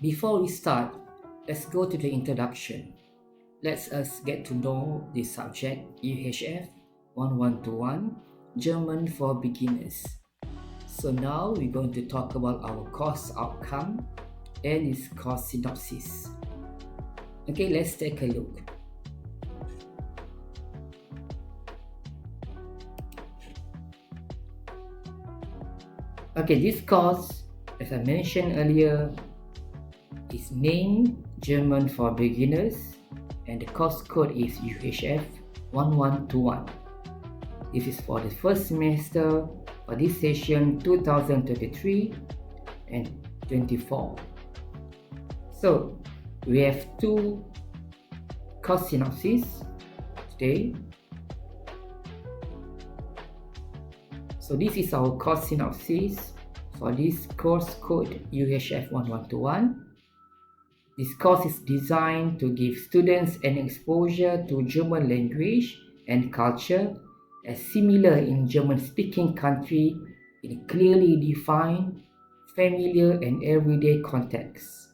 Before we start, let's go to the introduction. Let us get to know the subject UHF 1121, German for Beginners. So now we're going to talk about our course outcome and its course synopsis. Okay, let's take a look. Okay, this course, as I mentioned earlier, is named German for Beginners and the course code is UHF 1121. This is for the first semester for this session 2023 and 24. So we have two course synopsis today. So this is our course synopsis for this course code UHF 1121. This course is designed to give students an exposure to German language and culture as similar in German-speaking country in a clearly defined, familiar and everyday context.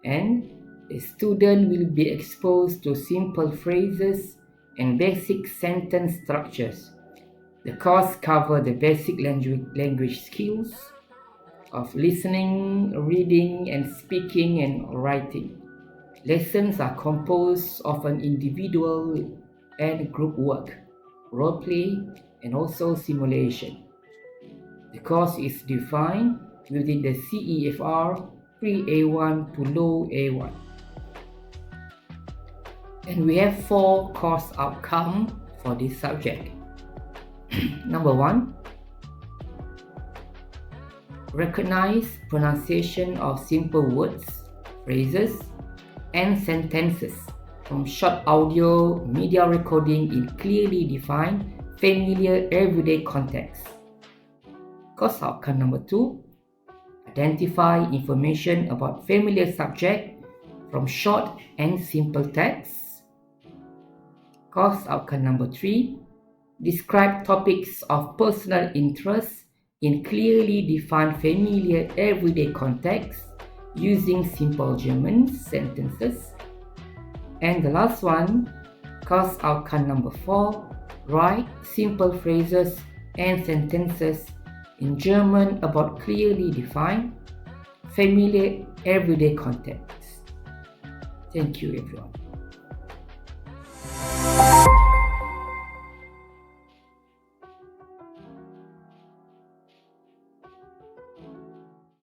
And the student will be exposed to simple phrases and basic sentence structures. The course covers the basic language skills of listening, reading, and speaking and writing. Lessons are composed of an individual and group work, role play, and also simulation. The course is defined within the CEFR pre-A1 to low A1. And we have 4 course outcomes for this subject. Number 1, recognize pronunciation of simple words, phrases, and sentences from short audio media recording in clearly defined, familiar, everyday context. Course outcome number 2, identify information about familiar subject from short and simple texts. Course outcome number 3, describe topics of personal interest in clearly defined, familiar, everyday context using simple German sentences. And the last one, course outcome number 4, write simple phrases and sentences in German about clearly defined, familiar, everyday context. Thank you, everyone.